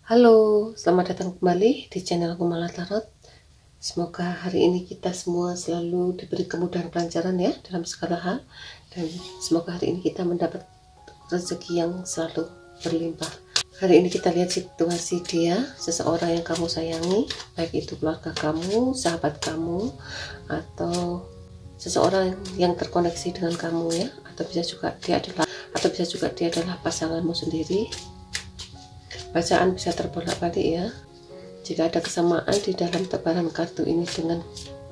Halo, selamat datang kembali di channel Kumala Tarot. Semoga hari ini kita semua selalu diberi kemudahan kelancaran ya dalam segala hal, dan semoga hari ini kita mendapat rezeki yang selalu berlimpah. Hari ini kita lihat situasi dia, seseorang yang kamu sayangi, baik itu keluarga kamu, sahabat kamu, atau seseorang yang terkoneksi dengan kamu ya, atau bisa juga dia adalah pasanganmu sendiri. Bacaan bisa terbolak-balik ya. Jika ada kesamaan di dalam tebaran kartu ini dengan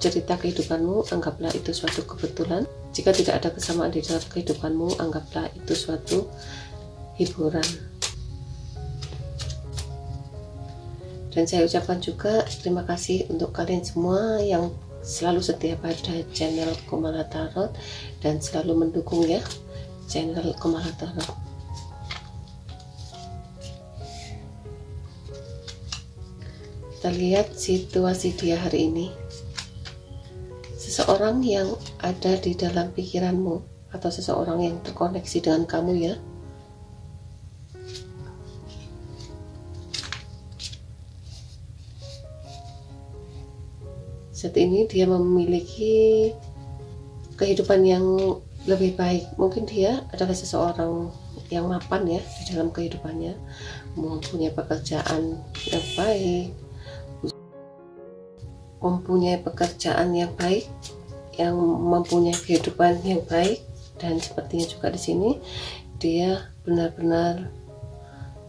cerita kehidupanmu, anggaplah itu suatu kebetulan. Jika tidak ada kesamaan di dalam kehidupanmu, anggaplah itu suatu hiburan. Dan saya ucapkan juga terima kasih untuk kalian semua yang selalu setia pada channel Kumala Tarot dan selalu mendukung ya channel Kumala Tarot. Kita lihat situasi dia hari ini. Seseorang yang ada di dalam pikiranmu atau seseorang yang terkoneksi dengan kamu ya. Saat ini dia memiliki kehidupan yang lebih baik. Mungkin dia adalah seseorang yang mapan ya di dalam kehidupannya, mempunyai pekerjaan yang baik, yang mempunyai kehidupan yang baik, dan sepertinya juga di sini dia benar-benar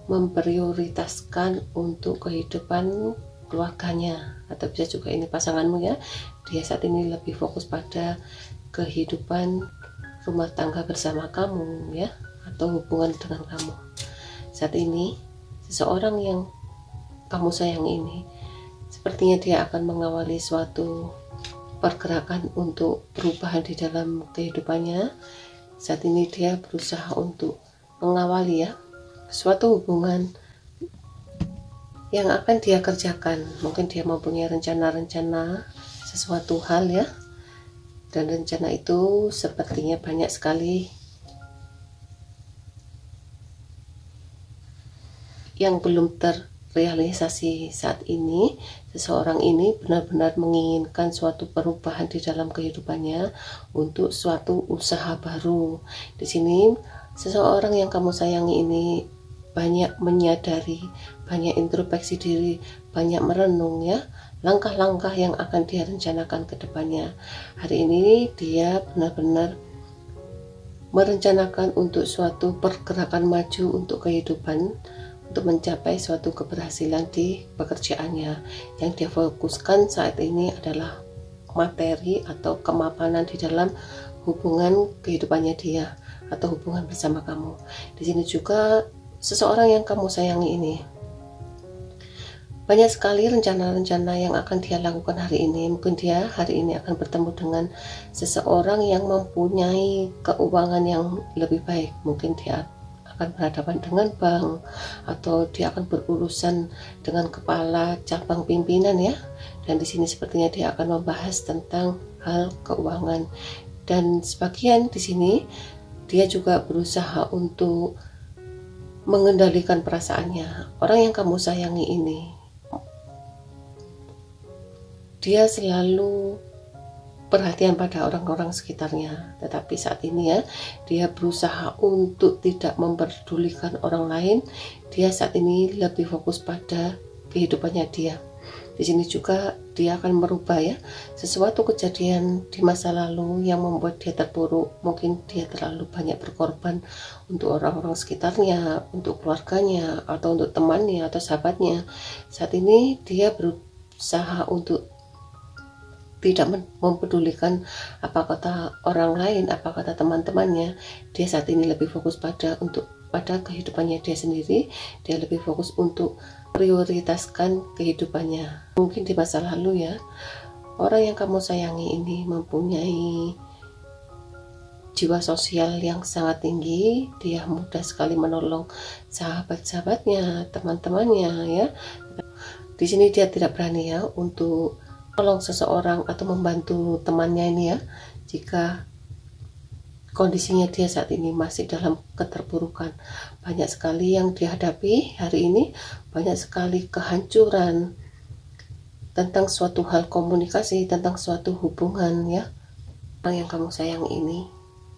memprioritaskan untuk kehidupan keluarganya, atau bisa juga ini pasanganmu ya. Dia saat ini lebih fokus pada kehidupan rumah tangga bersama kamu ya, atau hubungan dengan kamu. Saat ini seseorang yang kamu sayang ini sepertinya dia akan mengawali suatu pergerakan untuk perubahan di dalam kehidupannya. Saat ini dia berusaha untuk mengawali ya suatu hubungan yang akan dia kerjakan. Mungkin dia mempunyai rencana-rencana sesuatu hal ya, dan rencana itu sepertinya banyak sekali yang belum terrealisasi saat ini. Seseorang ini benar-benar menginginkan suatu perubahan di dalam kehidupannya untuk suatu usaha baru. Di sini seseorang yang kamu sayangi ini banyak menyadari, banyak introspeksi diri, banyak merenung ya langkah-langkah yang akan dia rencanakan ke depannya. Hari ini dia benar-benar merencanakan untuk suatu pergerakan maju untuk kehidupan, untuk mencapai suatu keberhasilan di pekerjaannya. Yang dia fokuskan saat ini adalah materi atau kemapanan di dalam hubungan kehidupannya dia atau hubungan bersama kamu. Di sini juga seseorang yang kamu sayangi ini banyak sekali rencana-rencana yang akan dia lakukan hari ini. Mungkin dia hari ini akan bertemu dengan seseorang yang mempunyai keuangan yang lebih baik. Mungkin dia akan berhadapan dengan bank, atau dia akan berurusan dengan kepala cabang pimpinan ya. Dan di sini sepertinya dia akan membahas tentang hal keuangan. Dan sebagian di sini dia juga berusaha untuk mengendalikan perasaannya. Orang yang kamu sayangi ini, dia selalu perhatian pada orang-orang sekitarnya, tetapi saat ini ya dia berusaha untuk tidak memperdulikan orang lain. Dia saat ini lebih fokus pada kehidupannya dia. Di sini juga dia akan merubah ya sesuatu kejadian di masa lalu yang membuat dia terpuruk. Mungkin dia terlalu banyak berkorban untuk orang-orang sekitarnya, untuk keluarganya, atau untuk temannya atau sahabatnya. Saat ini dia berusaha untuk tidak mempedulikan apa kata orang lain, apa kata teman-temannya. Dia saat ini lebih fokus pada kehidupannya dia sendiri. Dia lebih fokus untuk prioritaskan kehidupannya. Mungkin di masa lalu ya, orang yang kamu sayangi ini mempunyai jiwa sosial yang sangat tinggi. Dia mudah sekali menolong sahabat-sahabatnya, teman-temannya ya. Di sini dia tidak berani ya untuk tolong seseorang atau membantu temannya ini ya, jika kondisinya dia saat ini masih dalam keterpurukan. banyak sekali yang dihadapi hari ini, banyak sekali kehancuran tentang suatu hal komunikasi, tentang suatu hubungan ya. Orang yang kamu sayang ini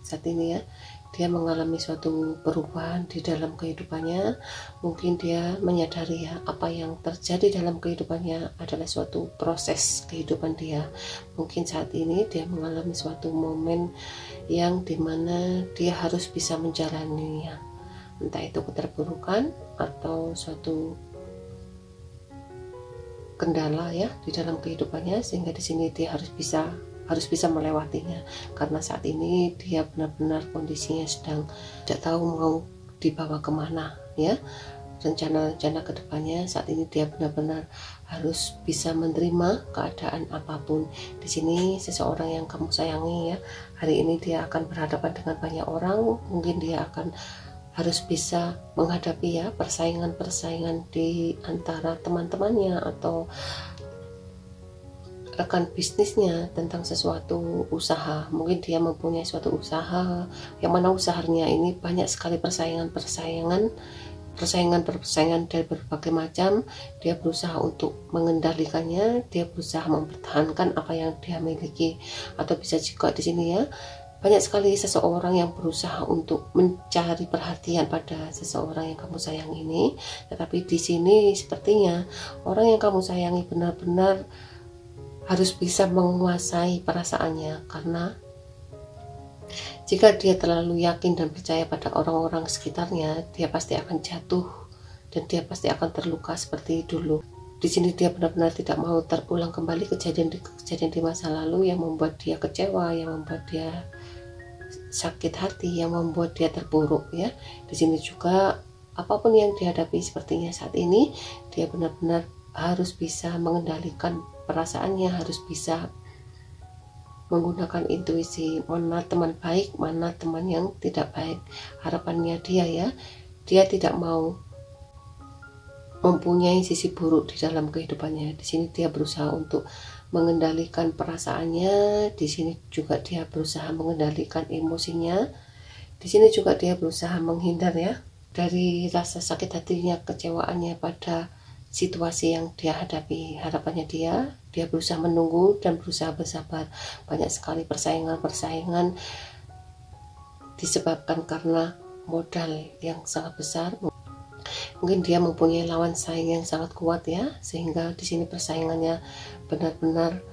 saat ini ya, dia mengalami suatu perubahan di dalam kehidupannya. Mungkin dia menyadari ya, apa yang terjadi dalam kehidupannya adalah suatu proses kehidupan dia. Mungkin saat ini dia mengalami suatu momen yang dimana dia harus bisa menjalaninya, entah itu keterpurukan atau suatu kendala ya di dalam kehidupannya, sehingga di sini dia harus bisa melewatinya, karena saat ini dia benar-benar kondisinya sedang tidak tahu mau dibawa kemana ya. Rencana-rencana kedepannya saat ini dia benar-benar harus bisa menerima keadaan apapun. Di sini seseorang yang kamu sayangi ya, hari ini dia akan berhadapan dengan banyak orang. Mungkin dia akan harus bisa menghadapi ya persaingan-persaingan di antara teman-temannya atau rekan bisnisnya tentang sesuatu usaha. Mungkin dia mempunyai suatu usaha yang mana usahanya ini banyak sekali persaingan dari berbagai macam. Dia berusaha untuk mengendalikannya, dia berusaha mempertahankan apa yang dia miliki. Atau bisa juga di sini ya, banyak sekali seseorang yang berusaha untuk mencari perhatian pada seseorang yang kamu sayang ini. Tetapi di sini sepertinya orang yang kamu sayangi benar-benar harus bisa menguasai perasaannya, karena jika dia terlalu yakin dan percaya pada orang-orang sekitarnya, dia pasti akan jatuh dan dia pasti akan terluka seperti dulu. Di sini dia benar-benar tidak mau terulang kembali kejadian di masa lalu yang membuat dia kecewa, yang membuat dia sakit hati, yang membuat dia terpuruk ya. Di sini juga apapun yang dihadapi sepertinya saat ini, dia benar-benar harus bisa mengendalikan perasaannya, harus bisa menggunakan intuisi, mana teman baik, mana teman yang tidak baik. Harapannya dia ya, dia tidak mau mempunyai sisi buruk di dalam kehidupannya. Di sini dia berusaha untuk mengendalikan perasaannya, di sini juga dia berusaha mengendalikan emosinya. Di sini juga dia berusaha menghindar ya dari rasa sakit hatinya, kecewaannya pada situasi yang dia hadapi. Harapannya dia berusaha menunggu dan berusaha bersabar. Banyak sekali persaingan disebabkan karena modal yang sangat besar. Mungkin dia mempunyai lawan saing yang sangat kuat ya, sehingga di sini persaingannya benar-benar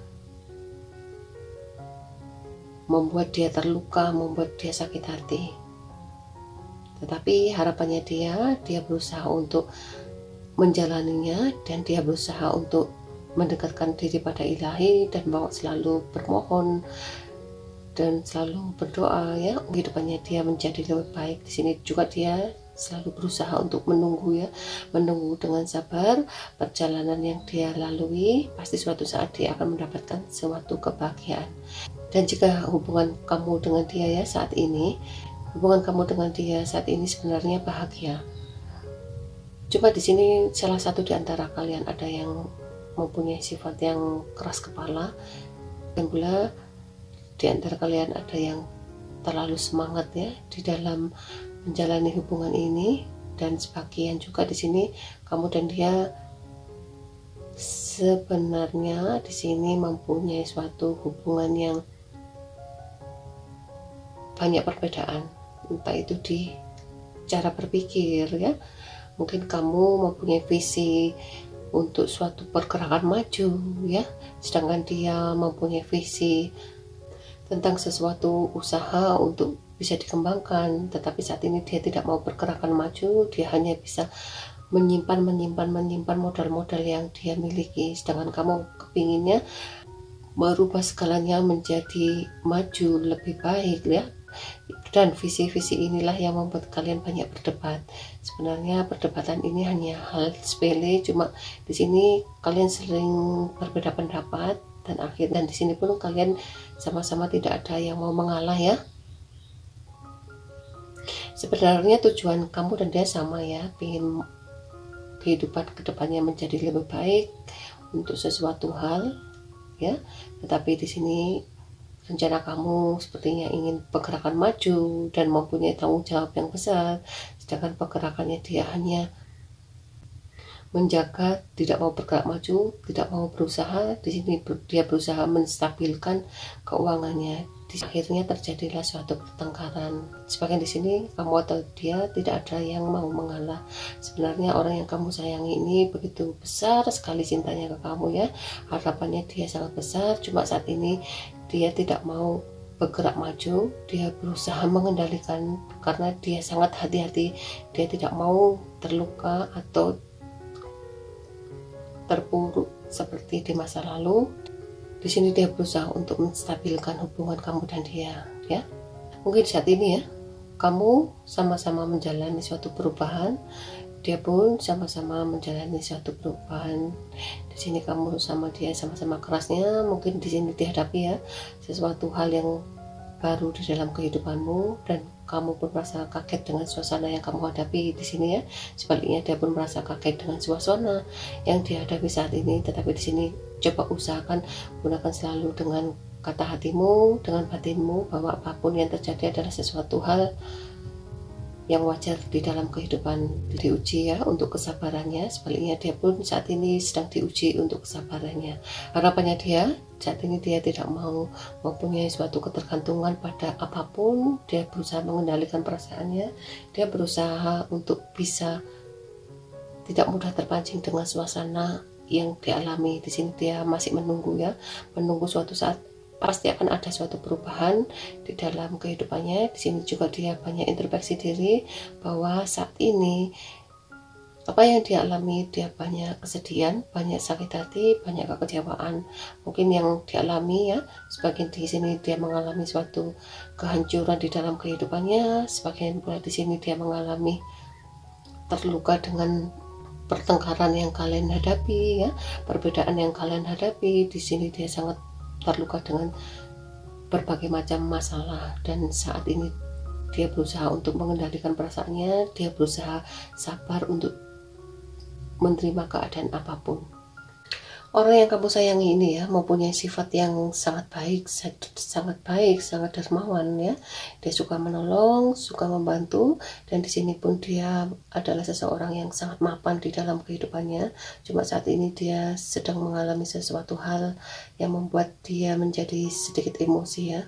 membuat dia terluka, membuat dia sakit hati. Tetapi harapannya dia berusaha untuk menjalaninya, dan dia berusaha untuk mendekatkan diri pada Ilahi dan mau selalu bermohon dan selalu berdoa ya, kehidupannya dia menjadi lebih baik. Di sini juga dia selalu berusaha untuk menunggu ya, menunggu dengan sabar perjalanan yang dia lalui. Pasti suatu saat dia akan mendapatkan suatu kebahagiaan. Dan jika hubungan kamu dengan dia ya saat ini, hubungan kamu dengan dia saat ini sebenarnya bahagia. Cuma di sini salah satu di antara kalian ada yang mempunyai sifat yang keras kepala, dan pula di antara kalian ada yang terlalu semangat ya di dalam menjalani hubungan ini. Dan sebagian juga di sini kamu dan dia sebenarnya di sini mempunyai suatu hubungan yang banyak perbedaan, entah itu di cara berpikir ya. Mungkin kamu mempunyai visi untuk suatu pergerakan maju ya, sedangkan dia mempunyai visi tentang sesuatu usaha untuk bisa dikembangkan. Tetapi saat ini dia tidak mau pergerakan maju, dia hanya bisa menyimpan modal-modal yang dia miliki, sedangkan kamu kepinginnya merubah segalanya menjadi maju lebih baik ya. Dan visi-visi inilah yang membuat kalian banyak berdebat. Sebenarnya perdebatan ini hanya hal sepele, cuma di sini kalian sering berbeda pendapat, dan di sini pun kalian sama-sama tidak ada yang mau mengalah ya. Sebenarnya tujuan kamu dan dia sama ya, ingin kehidupan kedepannya menjadi lebih baik untuk sesuatu hal ya. Tetapi di sini rencana kamu sepertinya ingin pergerakan maju dan mempunyai tanggung jawab yang besar, sedangkan pergerakannya dia hanya menjaga, tidak mau bergerak maju, tidak mau berusaha. Di sini dia berusaha menstabilkan keuangannya. Akhirnya terjadilah suatu pertengkaran. Sebagian di sini kamu atau dia tidak ada yang mau mengalah. Sebenarnya orang yang kamu sayangi ini begitu besar sekali cintanya ke kamu ya. Harapannya dia sangat besar, cuma saat ini dia tidak mau bergerak maju. Dia berusaha mengendalikan karena dia sangat hati-hati. Dia tidak mau terluka atau terpuruk seperti di masa lalu. Di sini dia berusaha untuk menstabilkan hubungan kamu dan dia, ya. Mungkin saat ini ya, kamu sama-sama menjalani suatu perubahan, dia pun sama-sama menjalani suatu perubahan. Di sini kamu sama dia sama-sama kerasnya, mungkin di sini dihadapi ya sesuatu hal yang baru di dalam kehidupanmu, dan kamu pun merasa kaget dengan suasana yang kamu hadapi di sini ya. Sebaliknya dia pun merasa kaget dengan suasana yang dihadapi saat ini. Tetapi di sini coba usahakan gunakan selalu dengan kata hatimu, dengan batinmu, bahwa apapun yang terjadi adalah sesuatu hal yang wajar di dalam kehidupan. Diuji ya untuk kesabarannya. Sebaliknya dia pun saat ini sedang diuji untuk kesabarannya. Harapannya dia saat ini dia tidak mau mempunyai suatu ketergantungan pada apapun. Dia berusaha mengendalikan perasaannya. Dia berusaha untuk bisa tidak mudah terpancing dengan suasana yang dialami. Di sini dia masih menunggu ya, menunggu suatu saat pasti akan ada suatu perubahan di dalam kehidupannya. Di sini juga dia banyak introspeksi diri bahwa saat ini apa yang dia alami, dia banyak kesedihan, banyak sakit hati, banyak kekecewaan. Mungkin yang dialami ya, sebagian di sini dia mengalami suatu kehancuran di dalam kehidupannya, sebagian pula di sini dia mengalami terluka dengan pertengkaran yang kalian hadapi ya, perbedaan yang kalian hadapi. Di sini dia sangat terluka dengan berbagai macam masalah, dan saat ini dia berusaha untuk mengendalikan perasaannya. Dia berusaha sabar untuk menerima keadaan apapun. Orang yang kamu sayangi ini ya mempunyai sifat yang sangat baik, sangat dermawan ya. Dia suka menolong, suka membantu, dan di sini pun dia adalah seseorang yang sangat mapan di dalam kehidupannya. Cuma saat ini dia sedang mengalami sesuatu hal yang membuat dia menjadi sedikit emosi ya.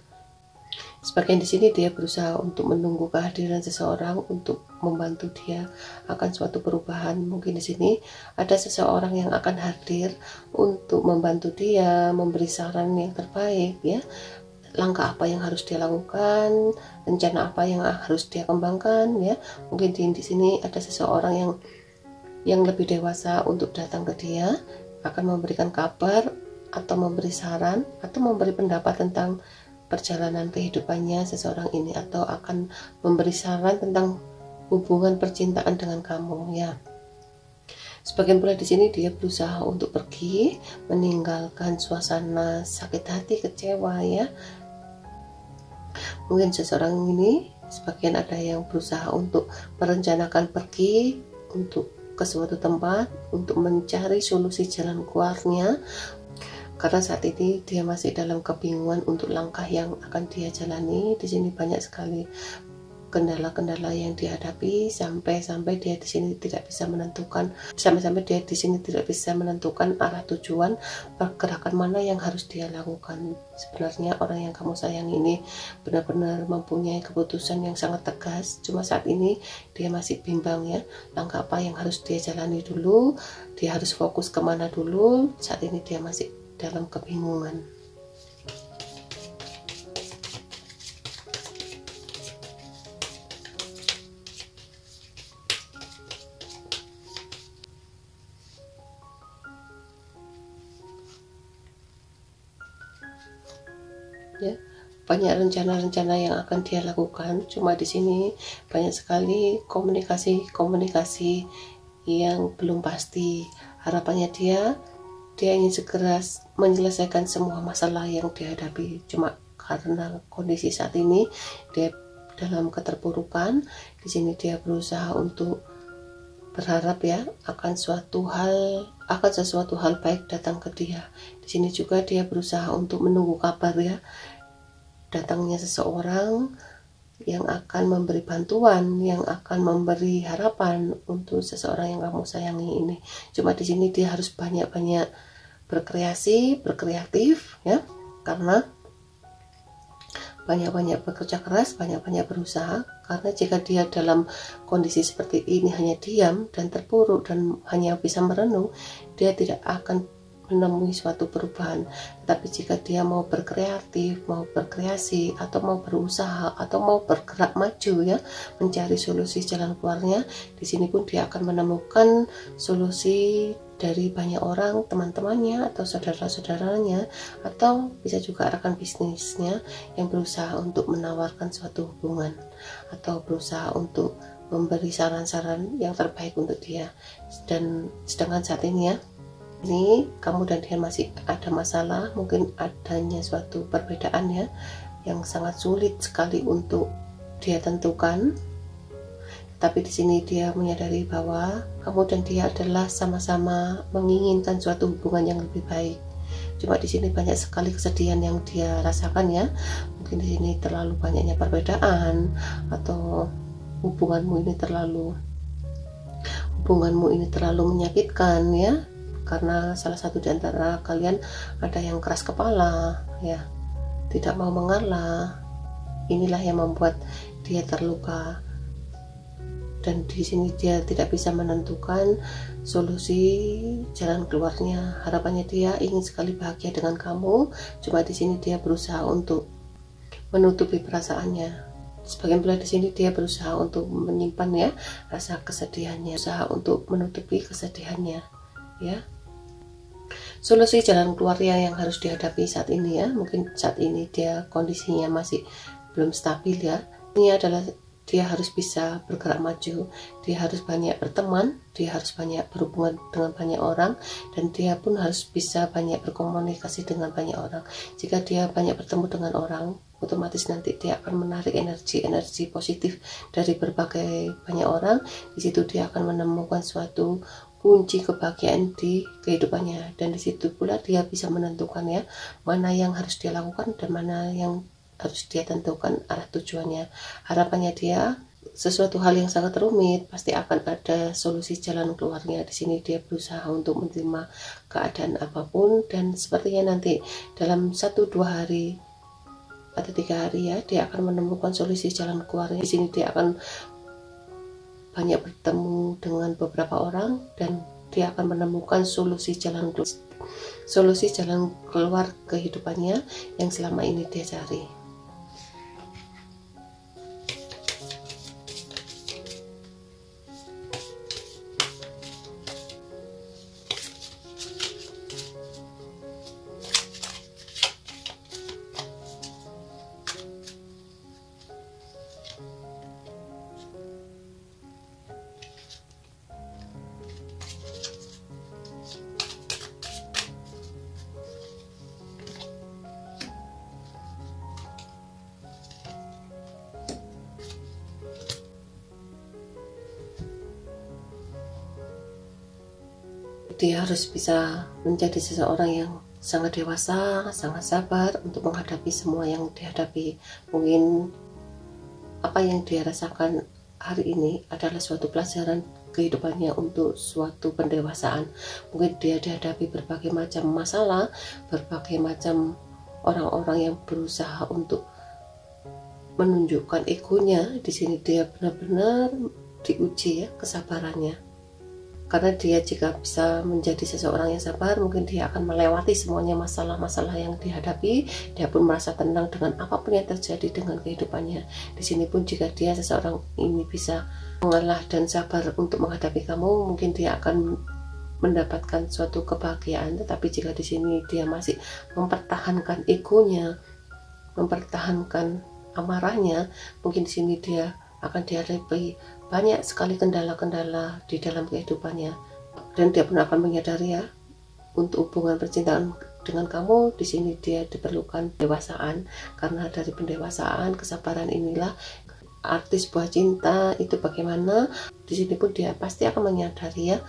Sebagian di sini dia berusaha untuk menunggu kehadiran seseorang untuk membantu dia akan suatu perubahan. Mungkin di sini ada seseorang yang akan hadir untuk membantu dia, memberi saran yang terbaik ya. Langkah apa yang harus dia lakukan, rencana apa yang harus dia kembangkan ya. Mungkin di sini ada seseorang yang lebih dewasa untuk datang ke dia, akan memberikan kabar atau memberi saran atau memberi pendapat tentang perjalanan kehidupannya seseorang ini, atau akan memberi saran tentang hubungan percintaan dengan kamu ya. Sebagian pula di sini dia berusaha untuk pergi, meninggalkan suasana sakit hati, kecewa ya. Mungkin seseorang ini, sebagian ada yang berusaha untuk merencanakan pergi untuk ke suatu tempat untuk mencari solusi jalan keluarnya. Karena saat ini dia masih dalam kebingungan untuk langkah yang akan dia jalani. Di sini banyak sekali kendala-kendala yang dihadapi sampai dia di sini tidak bisa menentukan, dia di sini tidak bisa menentukan arah tujuan pergerakan mana yang harus dia lakukan. Sebenarnya orang yang kamu sayang ini benar-benar mempunyai keputusan yang sangat tegas. Cuma saat ini dia masih bimbang ya, langkah apa yang harus dia jalani dulu, dia harus fokus kemana dulu. Saat ini dia masih dalam kebingungan. Ya, banyak rencana-rencana yang akan dia lakukan. Cuma di sini banyak sekali komunikasi yang belum pasti. Harapannya dia ingin segera menyelesaikan semua masalah yang dihadapi. Cuma karena kondisi saat ini dia dalam keterpurukan, di sini dia berusaha untuk berharap ya akan sesuatu hal baik datang ke dia. Di sini juga dia berusaha untuk menunggu kabar ya. datangnya seseorang yang akan memberi bantuan, yang akan memberi harapan untuk seseorang yang kamu sayangi ini. Cuma di sini dia harus banyak-banyak berkreatif ya, karena banyak-banyak bekerja keras, banyak-banyak berusaha. Karena jika dia dalam kondisi seperti ini hanya diam dan terpuruk dan hanya bisa merenung, dia tidak akan menemui suatu perubahan. Tapi jika dia mau berkreatif, mau berkreasi, atau mau berusaha, atau mau bergerak maju ya, mencari solusi jalan keluarnya, di sini pun dia akan menemukan solusi dari banyak orang, teman-temannya atau saudara-saudaranya, atau bisa juga rekan bisnisnya yang berusaha untuk menawarkan suatu hubungan atau berusaha untuk memberi saran-saran yang terbaik untuk dia. Dan sedangkan saat ini ya, ini kamu dan dia masih ada masalah, mungkin adanya suatu perbedaan ya, yang sangat sulit sekali untuk dia tentukan. Tapi di sini dia menyadari bahwa kamu dan dia adalah sama-sama menginginkan suatu hubungan yang lebih baik. Cuma di sini banyak sekali kesedihan yang dia rasakan ya. Mungkin di sini terlalu banyaknya perbedaan, atau hubunganmu ini terlalu menyakitkan ya. Karena salah satu di antara kalian ada yang keras kepala ya, tidak mau mengalah. Inilah yang membuat dia terluka. Dan di sini dia tidak bisa menentukan solusi jalan keluarnya. Harapannya dia ingin sekali bahagia dengan kamu, cuma di sini dia berusaha untuk menutupi perasaannya. Sebagian pula di sini dia berusaha untuk menyimpan ya rasa kesedihannya, berusaha untuk menutupi kesedihannya ya. Solusi jalan keluarnya yang harus dihadapi saat ini ya, mungkin saat ini dia kondisinya masih belum stabil ya. Ini adalah dia harus bisa bergerak maju, dia harus banyak berteman, dia harus banyak berhubungan dengan banyak orang, dan dia pun harus bisa banyak berkomunikasi dengan banyak orang. Jika dia banyak bertemu dengan orang, otomatis nanti dia akan menarik energi positif dari berbagai banyak orang. Di situ dia akan menemukan suatu kunci kebahagiaan di kehidupannya, dan di situ pula dia bisa menentukan ya mana yang harus dia lakukan dan mana yang harus dia tentukan arah tujuannya. Harapannya dia sesuatu hal yang sangat rumit pasti akan ada solusi jalan keluarnya. Di sini dia berusaha untuk menerima keadaan apapun, dan sepertinya nanti dalam 1-2 hari atau 3 hari ya, dia akan menemukan solusi jalan keluarnya. Di sini dia akan banyak bertemu dengan beberapa orang, dan dia akan menemukan solusi jalan keluar kehidupannya yang selama ini dia cari. Dia harus bisa menjadi seseorang yang sangat dewasa, sangat sabar untuk menghadapi semua yang dihadapi. Mungkin apa yang dia rasakan hari ini adalah suatu pelajaran kehidupannya untuk suatu pendewasaan. Mungkin dia dihadapi berbagai macam masalah, berbagai macam orang-orang yang berusaha untuk menunjukkan egonya. Di sini dia benar-benar diuji ya kesabarannya. Karena dia jika bisa menjadi seseorang yang sabar, mungkin dia akan melewati semuanya masalah-masalah yang dihadapi. Dia pun merasa tenang dengan apapun yang terjadi dengan kehidupannya. Di sini pun jika dia seseorang ini bisa mengalah dan sabar untuk menghadapi kamu, mungkin dia akan mendapatkan suatu kebahagiaan. Tetapi jika di sini dia masih mempertahankan egonya, mempertahankan amarahnya, mungkin di sini dia akan dihadapi banyak sekali kendala-kendala di dalam kehidupannya, dan dia pun akan menyadari ya, untuk hubungan percintaan dengan kamu di sini dia diperlukan pendewasaan. Karena dari pendewasaan, kesabaran inilah arti sebuah cinta itu bagaimana. Di sini pun dia pasti akan menyadari ya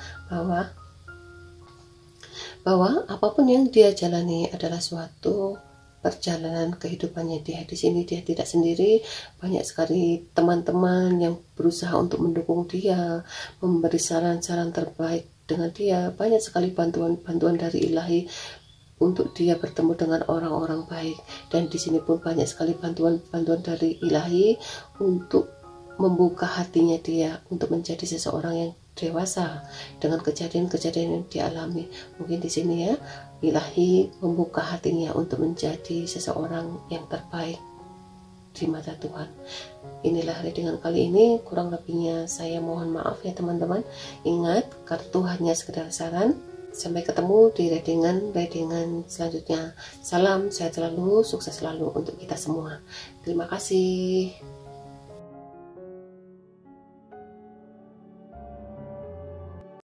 bahwa apapun yang dia jalani adalah suatu perjalanan kehidupannya dia. Di sini dia tidak sendiri, banyak sekali teman-teman yang berusaha untuk mendukung dia, memberi saran-saran terbaik dengan dia. Banyak sekali bantuan-bantuan dari Ilahi untuk dia bertemu dengan orang-orang baik. Dan di sini pun banyak sekali bantuan-bantuan dari Ilahi untuk membuka hatinya dia untuk menjadi seseorang yang dewasa dengan kejadian-kejadian yang dialami. Mungkin di sini ya, Ilahi membuka hatinya untuk menjadi seseorang yang terbaik di mata Tuhan. Inilah readingan kali ini, kurang lebihnya saya mohon maaf ya teman-teman. Ingat, kartu hanya sekedar saran. Sampai ketemu di readingan selanjutnya. Salam sehat selalu, sukses selalu untuk kita semua. Terima kasih.